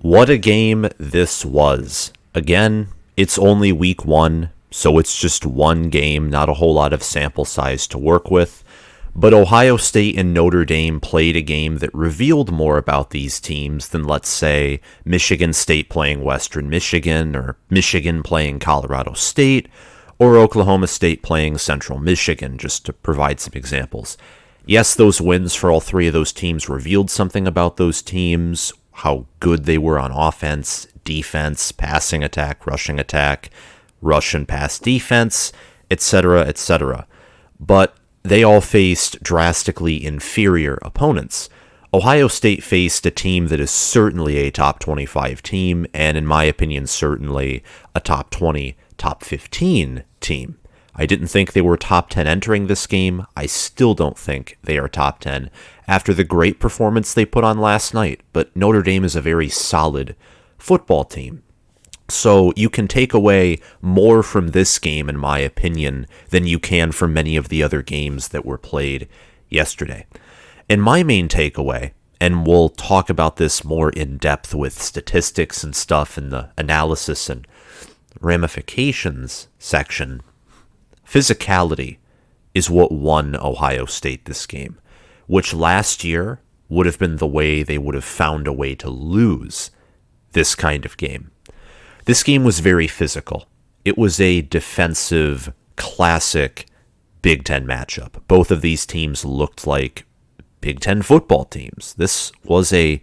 What a game this was. Again, it's only week one, so it's just one game, not a whole lot of sample size to work with. But Ohio State and Notre Dame played a game that revealed more about these teams than, let's say, Michigan State playing Western Michigan, or Michigan playing Colorado State, or Oklahoma State playing Central Michigan, just to provide some examples. Yes, those wins for all three of those teams revealed something about those teams, how good they were on offense, defense, passing attack, rushing rush and pass defense, etc., etc. But they all faced drastically inferior opponents. Ohio State faced a team that is certainly a top 25 team, and in my opinion, certainly a top 20, top 15 team. I didn't think they were top 10 entering this game. I still don't think they are top 10 after the great performance they put on last night, but Notre Dame is a very solid football team. So you can take away more from this game, in my opinion, than you can from many of the other games that were played yesterday. And my main takeaway, and we'll talk about this more in depth with statistics and stuff in the analysis and ramifications section, physicality is what won Ohio State this game, which last year would have been the way they would have found a way to lose this kind of game. This game was very physical. It was a defensive, classic Big Ten matchup. Both of these teams looked like Big Ten football teams. This was a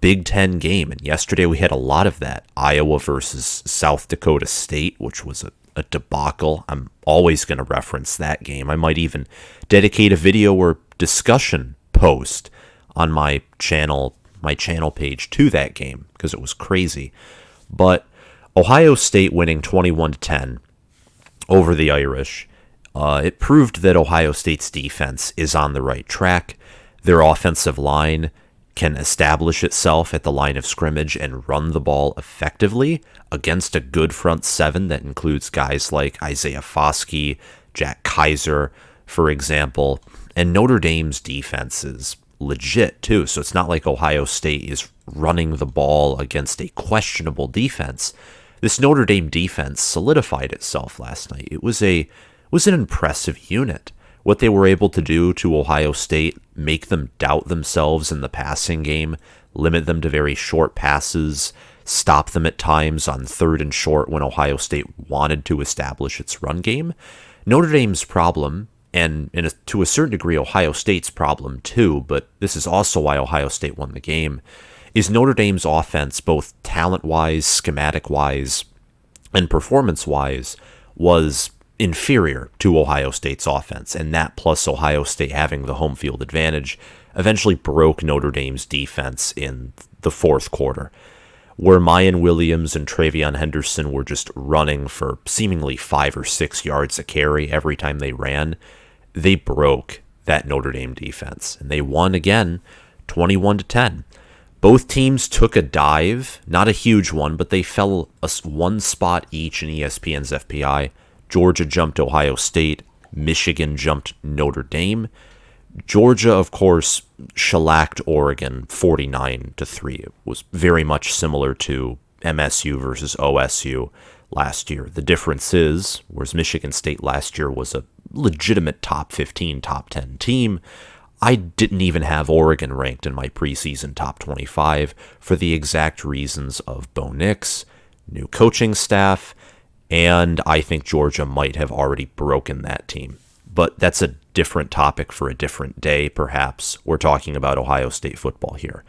Big Ten game, and yesterday we had a lot of that. Iowa versus South Dakota State, which was a debacle. I'm always going to reference that game. I might even dedicate a video or discussion post on my channel page to that game because it was crazy. But Ohio State winning 21-10 over the Irish, it proved that Ohio State's defense is on the right track. Their offensive line can establish itself at the line of scrimmage and run the ball effectively against a good front seven that includes guys like Isaiah Foskey, Jack Kaiser, for example. And Notre Dame's defense is legit too, so it's not like Ohio State is running the ball against a questionable defense. This Notre Dame defense solidified itself last night. It was an impressive unit. What they were able to do to Ohio State, make them doubt themselves in the passing game, limit them to very short passes, stop them at times on third and short when Ohio State wanted to establish its run game. Notre Dame's problem, and to a certain degree Ohio State's problem too, but this is also why Ohio State won the game, is Notre Dame's offense, both talent-wise, schematic-wise, and performance-wise, was inferior to Ohio State's offense, and that plus Ohio State having the home field advantage eventually broke Notre Dame's defense in the fourth quarter, where Mayan Williams and Travion Henderson were just running for seemingly 5 or 6 yards a carry every time they ran. They broke that Notre Dame defense, and they won again 21-10. Both teams took a dive, not a huge one, but they fell one spot each in ESPN's FPI. Georgia jumped Ohio State. Michigan jumped Notre Dame. Georgia, of course, shellacked Oregon 49-3. It was very much similar to MSU versus OSU last year. The difference is, whereas Michigan State last year was a legitimate top 15, top 10 team, I didn't even have Oregon ranked in my preseason top 25 for the exact reasons of Bo Nix, new coaching staff, and I think Georgia might have already broken that team. But that's a different topic for a different day, perhaps. We're talking about Ohio State football here.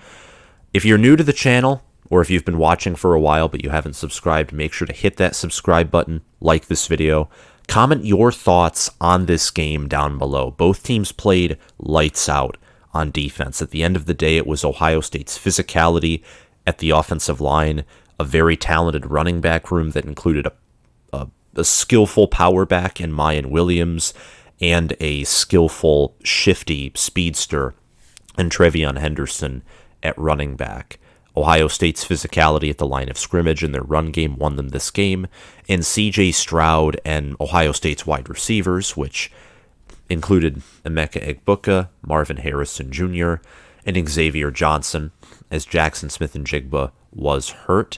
If you're new to the channel, or if you've been watching for a while but you haven't subscribed, make sure to hit that subscribe button, like this video. Comment your thoughts on this game down below. Both teams played lights out on defense. At the end of the day, it was Ohio State's physicality at the offensive line, a very talented running back room that included a skillful power back in Mayan Williams and a skillful, shifty speedster in Travion Henderson at running back. Ohio State's physicality at the line of scrimmage and their run game won them this game, and C.J. Stroud and Ohio State's wide receivers, which included Emeka Egbuka, Marvin Harrison Jr., and Xavier Johnson, as Jaxon Smith-Nijigba was hurt.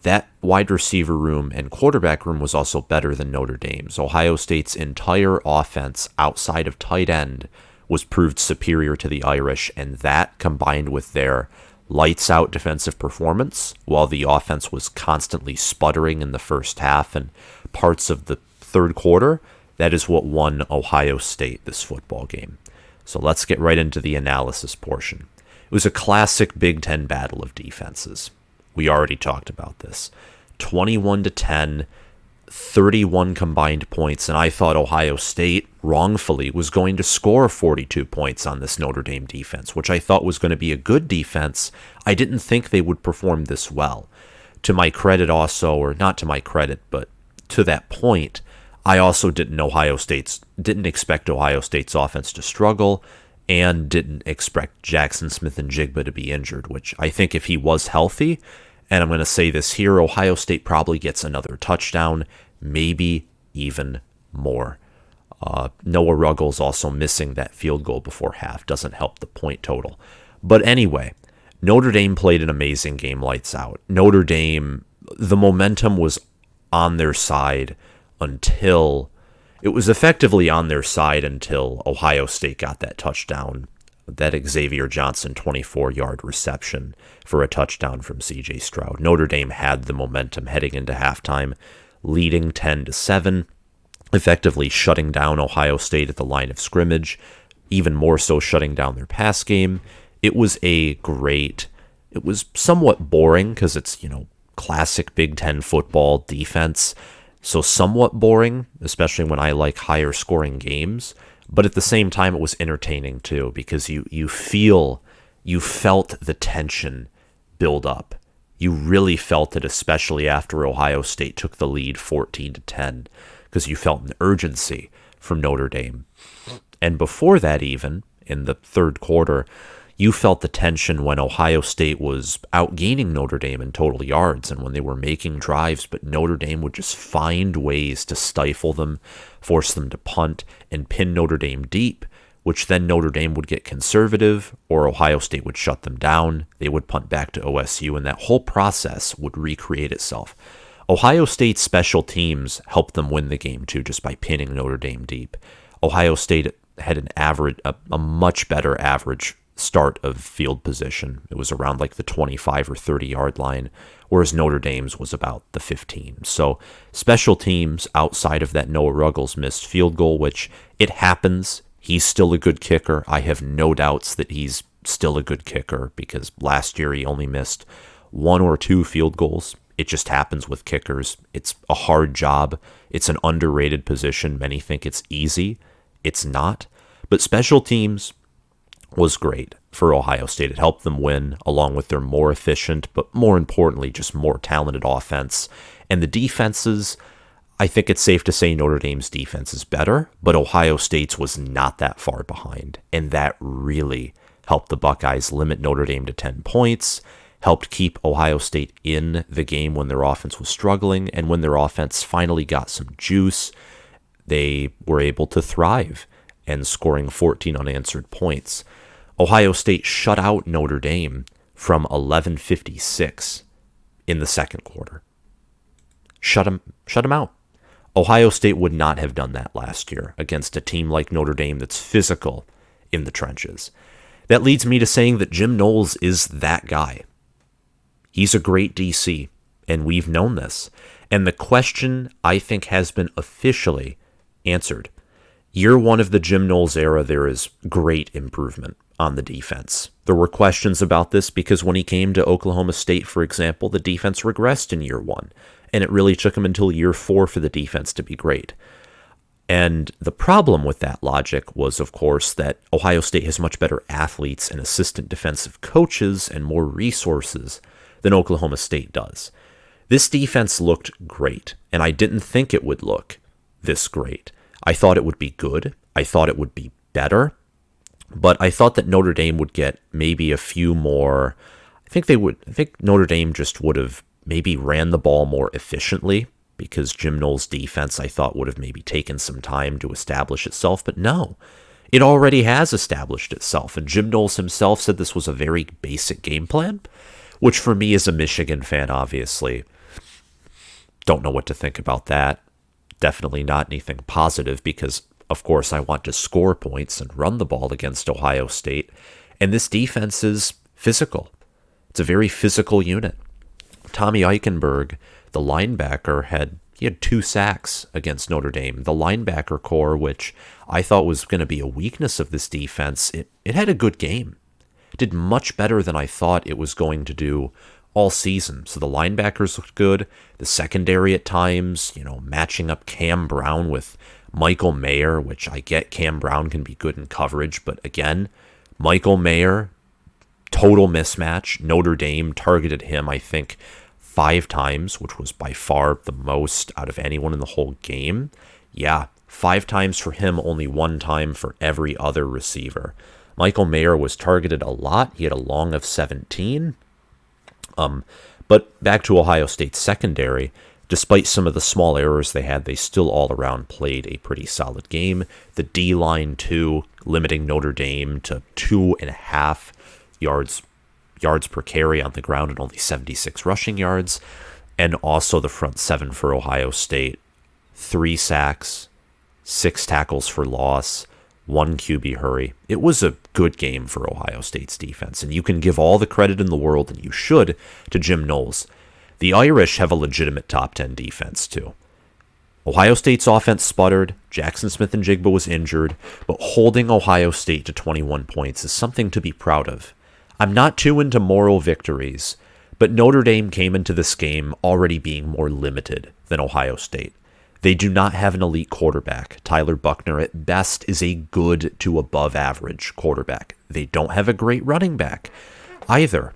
That wide receiver room and quarterback room was also better than Notre Dame's. Ohio State's entire offense outside of tight end was proved superior to the Irish, and that combined with their lights out defensive performance, while the offense was constantly sputtering in the first half and parts of the third quarter, that is what won Ohio State this football game. So let's get right into the analysis portion. It was a classic Big Ten battle of defenses. We already talked about this. 21-10, 31 combined points, and I thought Ohio State, wrongfully, was going to score 42 points on this Notre Dame defense, which I thought was going to be a good defense. I didn't think they would perform this well. To my credit also, or not to my credit, but to that point, I also didn't expect Ohio State's offense to struggle, and didn't expect Jaxon Smith-Nijigba to be injured, which I think if he was healthy, and I'm going to say this here, Ohio State probably gets another touchdown, maybe even more. Noah Ruggles also missing that field goal before half doesn't help the point total. But anyway, Notre Dame played an amazing game, lights out. Notre Dame, the momentum was on their side until it was effectively on their side until Ohio State got that touchdown, that Xavier Johnson 24-yard reception for a touchdown from C.J. Stroud. Notre Dame had the momentum heading into halftime, leading 10-7, effectively shutting down Ohio State at the line of scrimmage, even more so shutting down their pass game. It was somewhat boring because it's, classic Big Ten football defense. So somewhat boring, especially when I like higher scoring games. But at the same time, it was entertaining too, because you felt the tension build up. You really felt it, especially after Ohio State took the lead 14-10, because you felt an urgency from Notre Dame. And before that, even in the third quarter, you felt the tension when Ohio State was outgaining Notre Dame in total yards and when they were making drives, but Notre Dame would just find ways to stifle them, force them to punt, and pin Notre Dame deep, which then Notre Dame would get conservative, or Ohio State would shut them down. They would punt back to OSU, and that whole process would recreate itself. Ohio State's special teams helped them win the game too, just by pinning Notre Dame deep. Ohio State had a much better average start of field position. It was around like the 25 or 30 yard line, whereas Notre Dame's was about the 15. So special teams outside of that Noah Ruggles missed field goal, which it happens. He's still a good kicker. I have no doubts that he's still a good kicker because last year he only missed 1 or 2 field goals. It just happens with kickers. It's a hard job. It's an underrated position. Many think it's easy. It's not. But special teams was great for Ohio State. It helped them win, along with their more efficient, but more importantly, just more talented offense. And the defenses, I think it's safe to say Notre Dame's defense is better, but Ohio State's was not that far behind. And that really helped the Buckeyes limit Notre Dame to 10 points, helped keep Ohio State in the game when their offense was struggling, and when their offense finally got some juice, they were able to thrive and scoring 14 unanswered points. Ohio State shut out Notre Dame from 11:56 in the second quarter. Shut them out. Ohio State would not have done that last year against a team like Notre Dame that's physical in the trenches. That leads me to saying that Jim Knowles is that guy. He's a great DC, and we've known this. And the question, I think, has been officially answered. Year one of the Jim Knowles era, there is great improvement on the defense. There were questions about this because when he came to Oklahoma State, for example, the defense regressed in year one, and it really took him until year 4 for the defense to be great. And the problem with that logic was, of course, that Ohio State has much better athletes and assistant defensive coaches and more resources than Oklahoma State does. This defense looked great, and I didn't think it would look this great. I thought it would be good. I thought it would be better. But I thought that Notre Dame would get maybe a few more. I think Notre Dame just would have maybe ran the ball more efficiently because Jim Knowles' defense, I thought, would have maybe taken some time to establish itself. But no, it already has established itself. And Jim Knowles himself said this was a very basic game plan, which for me as a Michigan fan, obviously, don't know what to think about that. Definitely not anything positive because, of course, I want to score points and run the ball against Ohio State. And this defense is physical. It's a very physical unit. Tommy Eichenberg, the linebacker, had 2 sacks against Notre Dame. The linebacker core, which I thought was going to be a weakness of this defense, it had a good game. It did much better than I thought it was going to do all season. So the linebackers looked good. The secondary at times, matching up Cam Brown with Michael Mayer, which I get Cam Brown can be good in coverage, but again, Michael Mayer, total mismatch. Notre Dame targeted him, I think, 5 times, which was by far the most out of anyone in the whole game. Yeah, 5 times for him, only 1 time for every other receiver. Michael Mayer was targeted a lot. He had a long of 17. But back to Ohio State's secondary, despite some of the small errors they had, they still all around played a pretty solid game. The D-line, too, limiting Notre Dame to 2.5 yards per carry on the ground and only 76 rushing yards. And also the front 7 for Ohio State, 3 sacks, 6 tackles for loss, 1 QB hurry. It was a good game for Ohio State's defense, and you can give all the credit in the world, and you should, to Jim Knowles. The Irish have a legitimate top 10 defense, too. Ohio State's offense sputtered, Jaxon Smith-Nijigba was injured, but holding Ohio State to 21 points is something to be proud of. I'm not too into moral victories, but Notre Dame came into this game already being more limited than Ohio State. They do not have an elite quarterback. Tyler Buchner at best is a good to above average quarterback. They don't have a great running back either.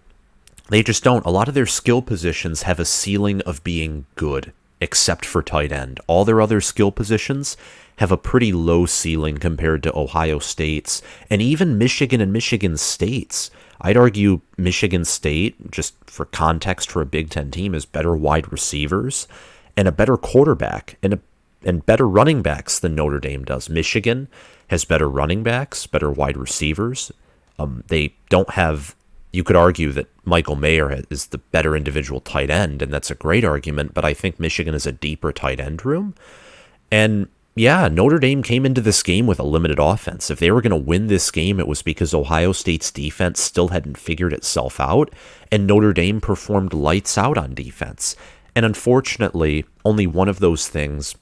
They just don't. A lot of their skill positions have a ceiling of being good, except for tight end. All their other skill positions have a pretty low ceiling compared to Ohio State's and even Michigan and Michigan State's. I'd argue Michigan State, just for context for a Big Ten team, has better wide receivers and a better quarterback and better running backs than Notre Dame does. Michigan has better running backs, better wide receivers. They don't have, you could argue that Michael Mayer is the better individual tight end, and that's a great argument, but I think Michigan is a deeper tight end room. And yeah, Notre Dame came into this game with a limited offense. If they were going to win this game, it was because Ohio State's defense still hadn't figured itself out, and Notre Dame performed lights out on defense. And unfortunately, only one of those things,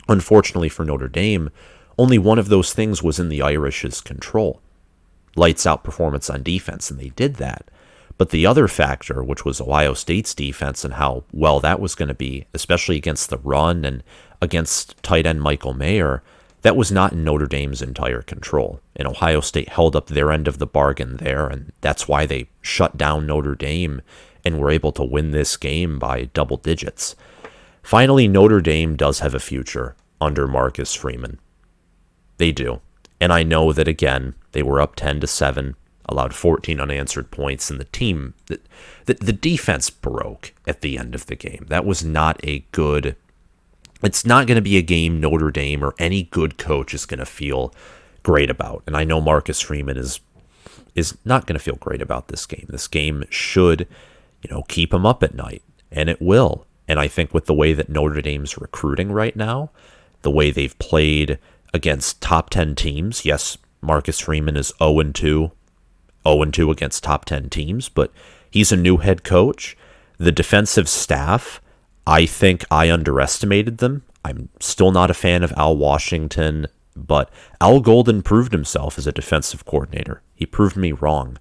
unfortunately for Notre Dame, only one of those things was in the Irish's control. Lights out performance on defense, and they did that. But the other factor, which was Ohio State's defense and how well that was going to be, especially against the run and against tight end Michael Mayer, that was not in Notre Dame's entire control. And Ohio State held up their end of the bargain there, and that's why they shut down Notre Dame and were able to win this game by double digits. Finally, Notre Dame does have a future under Marcus Freeman. They do. And I know that, again, they were up 10-7, allowed 14 unanswered points, and the team, the defense broke at the end of the game. That was not a good, it's not going to be a game Notre Dame or any good coach is going to feel great about. And I know Marcus Freeman is not going to feel great about this game. This game should, keep him up at night, and it will. And I think with the way that Notre Dame's recruiting right now, the way they've played against top 10 teams, yes, Marcus Freeman is 0-2 against top 10 teams, but he's a new head coach. The defensive staff, I think I underestimated them. I'm still not a fan of Al Washington, but Al Golden proved himself as a defensive coordinator. He proved me wrong.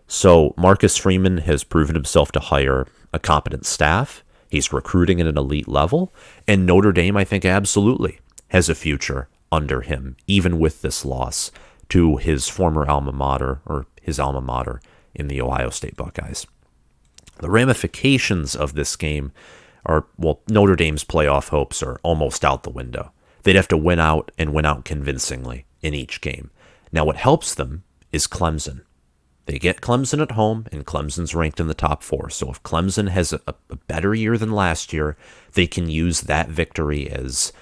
So Marcus Freeman has proven himself to hire a competent staff. He's recruiting at an elite level, and Notre Dame, I think, absolutely has a future under him, even with this loss to his former alma mater, or his alma mater in the Ohio State Buckeyes. The ramifications of this game are, well, Notre Dame's playoff hopes are almost out the window. They'd have to win out and win out convincingly in each game. Now, what helps them is Clemson. They get Clemson at home, and Clemson's ranked in the top 4. So if Clemson has a better year than last year, they can use that victory as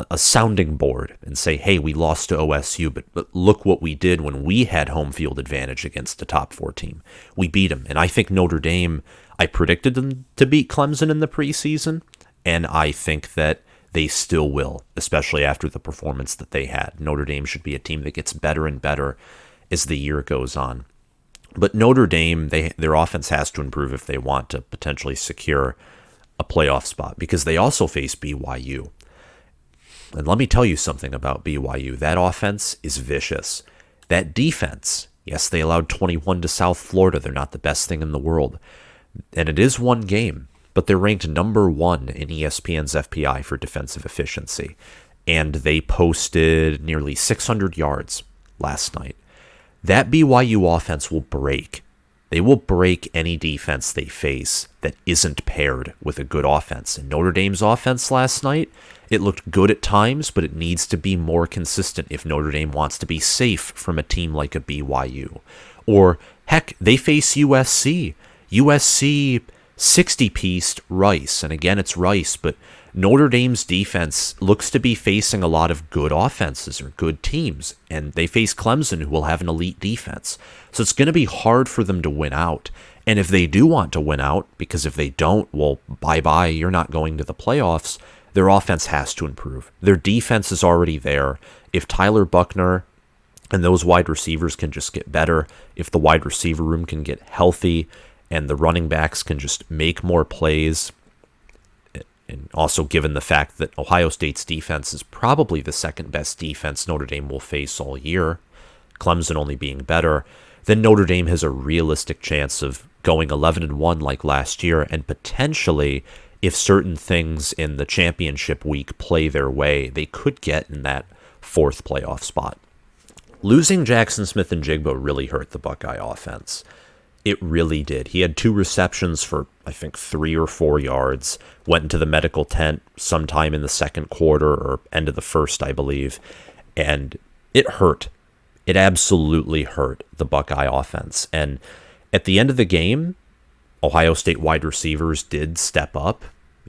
a sounding board and say, hey, we lost to OSU, but look what we did when we had home field advantage against the top 4 team. We beat them. And I think Notre Dame, I predicted them to beat Clemson in the preseason, and I think that they still will, especially after the performance that they had. Notre Dame should be a team that gets better and better as the year goes on. But Notre Dame, their offense has to improve if they want to potentially secure a playoff spot, because they also face BYU. And let me tell you something about BYU. That offense is vicious. That defense, yes, they allowed 21 to South Florida. They're not the best thing in the world. And it is one game, but they're ranked number 1 in ESPN's FPI for defensive efficiency. And they posted nearly 600 yards last night. That BYU offense will break. They will break any defense they face that isn't paired with a good offense. And Notre Dame's offense last night, it looked good at times, but it needs to be more consistent if Notre Dame wants to be safe from a team like a BYU. Or, heck, they face USC. USC 60-pieced Rice. And again, it's Rice, but Notre Dame's defense looks to be facing a lot of good offenses or good teams. And they face Clemson, who will have an elite defense. So it's going to be hard for them to win out. And if they do want to win out, because if they don't, well, bye-bye, you're not going to the playoffs, their offense has to improve. Their defense is already there. If Tyler Buchner and those wide receivers can just get better, if the wide receiver room can get healthy, and the running backs can just make more plays, and also given the fact that Ohio State's defense is probably the second best defense Notre Dame will face all year, Clemson only being better, then Notre Dame has a realistic chance of going 11-1 like last year, and potentially, if certain things in the championship week play their way, they could get in that 4th playoff spot. Losing Jaxon Smith-Nijigba really hurt the Buckeye offense. It really did. He had 2 receptions for, I think, 3 or 4 yards, went into the medical tent sometime in the second quarter or end of the first, I believe, and it hurt. It absolutely hurt the Buckeye offense. And at the end of the game, Ohio State wide receivers did step up.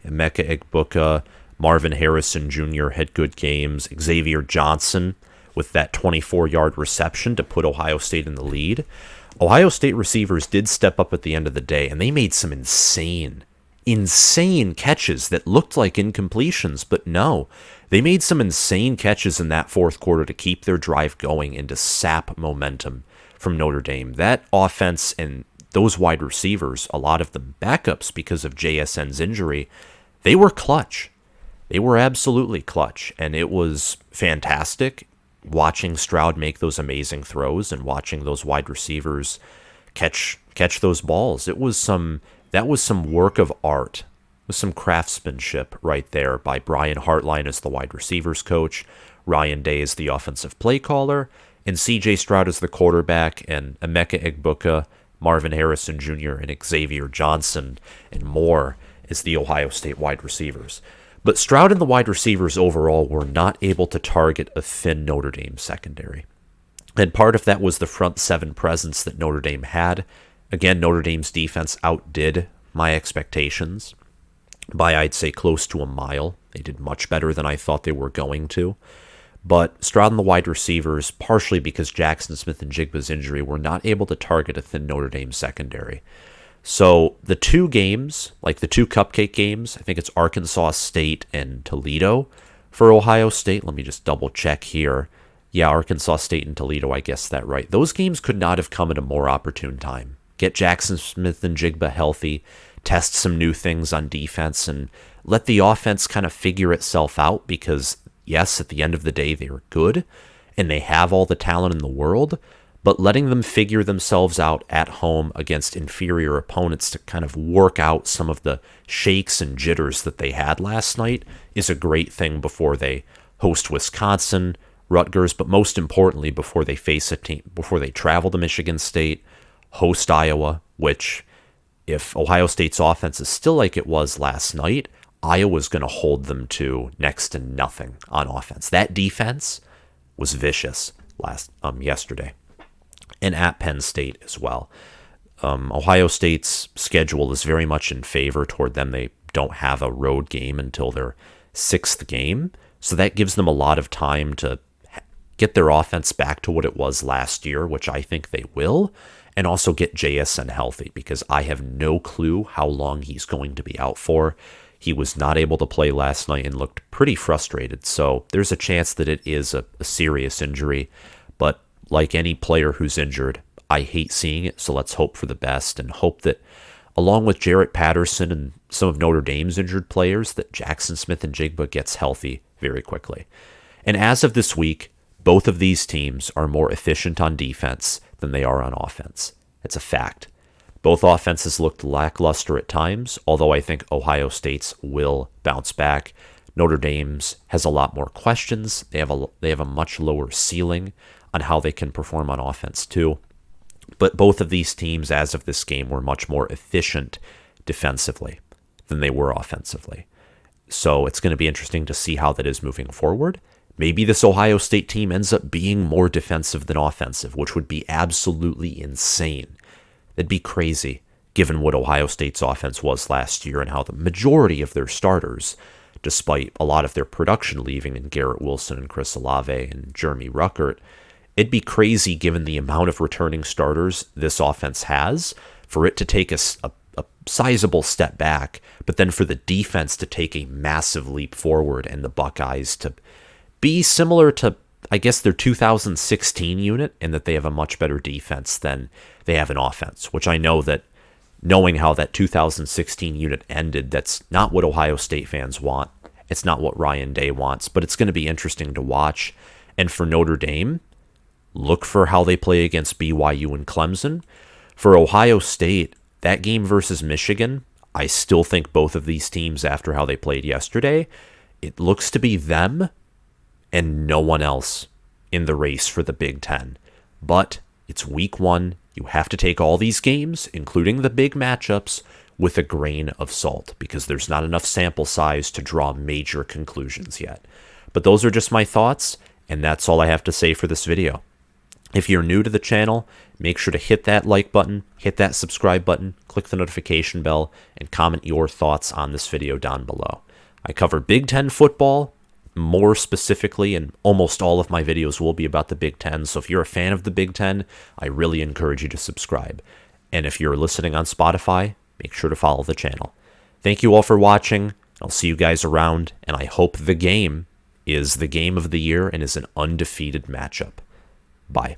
Emeka Egbuka, Marvin Harrison Jr. had good games. Xavier Johnson with that 24-yard reception to put Ohio State in the lead. Ohio State receivers did step up at the end of the day, and they made some insane catches that looked like incompletions, but no. They made some insane catches in that 4th quarter to keep their drive going and to sap momentum from Notre Dame. That offense and those wide receivers, a lot of them backups because of JSN's injury, they were clutch. They were absolutely clutch, and it was fantastic watching Stroud make those amazing throws and watching those wide receivers catch those balls. That was some work of art. It was some craftsmanship right there by Brian Hartline as the wide receivers coach, Ryan Day as the offensive play caller, and CJ Stroud as the quarterback, and Emeka Egbuka, Marvin Harrison Jr., and Xavier Johnson, and more as the Ohio State wide receivers. But Stroud and the wide receivers overall were not able to target a thin Notre Dame secondary. And part of that was the front 7 presence that Notre Dame had. Again, Notre Dame's defense outdid my expectations by, I'd say, close to a mile. They did much better than I thought they were going to. But Stroud and the wide receivers, partially because Jaxon Smith-Njigba's injury, were not able to target a thin Notre Dame secondary. So the 2 games, like the 2 cupcake games, I think it's Arkansas State and Toledo for Ohio State. Let me just double check here. Yeah, Arkansas State and Toledo, I guessed that right. Those games could not have come at a more opportune time. Get Jaxon Smith-Njigba healthy, test some new things on defense, and let the offense kind of figure itself out, because, yes, at the end of the day, they are good, and they have all the talent in the world, but letting them figure themselves out at home against inferior opponents to kind of work out some of the shakes and jitters that they had last night is a great thing before they host Wisconsin, Rutgers, but most importantly, before they face a team, before they travel to Michigan State, host Iowa, which, if Ohio State's offense is still like it was last night, Iowa's going to hold them to next to nothing on offense. That defense was vicious yesterday. And at Penn State as well. Ohio State's schedule is very much in favor toward them. They don't have a road game until their 6th game, So that gives them a lot of time to get their offense back to what it was last year, which I think they will, and also get JSN healthy, because I have no clue how long he's going to be out for. He was not able to play last night and looked pretty frustrated, so there's a chance that it is a serious injury. But like any player who's injured, I hate seeing it, so let's hope for the best and hope that, along with Jarrett Patterson and some of Notre Dame's injured players, that Jaxon Smith-Nijigba gets healthy very quickly. And as of this week, both of these teams are more efficient on defense than they are on offense. It's a fact. Both offenses looked lackluster at times, although I think Ohio State's will bounce back. Notre Dame's has a lot more questions. They have a much lower ceiling on how they can perform on offense too. But both of these teams, as of this game, were much more efficient defensively than they were offensively. So it's going to be interesting to see how that is moving forward. Maybe this Ohio State team ends up being more defensive than offensive, which would be absolutely insane. That'd be crazy, given what Ohio State's offense was last year and how the majority of their starters, despite a lot of their production leaving in Garrett Wilson and Chris Olave and Jeremy Ruckert, it'd be crazy, given the amount of returning starters this offense has, for it to take a sizable step back, but then for the defense to take a massive leap forward and the Buckeyes to be similar to, I guess, their 2016 unit, in that they have a much better defense than they have an offense, which I know that, knowing how that 2016 unit ended, that's not what Ohio State fans want. It's not what Ryan Day wants, but it's going to be interesting to watch. And for Notre Dame, look for how they play against BYU and Clemson. For Ohio State, that game versus Michigan, I still think both of these teams, after how they played yesterday, it looks to be them and no one else in the race for the Big Ten. But it's week one. You have to take all these games, including the big matchups, with a grain of salt, because there's not enough sample size to draw major conclusions yet. But those are just my thoughts, and that's all I have to say for this video. If you're new to the channel, make sure to hit that like button, hit that subscribe button, click the notification bell, and comment your thoughts on this video down below. I cover Big Ten football more specifically, and almost all of my videos will be about the Big Ten. So if you're a fan of the Big Ten, I really encourage you to subscribe. And if you're listening on Spotify, make sure to follow the channel. Thank you all for watching. I'll see you guys around, and I hope the game is the game of the year and is an undefeated matchup. Bye.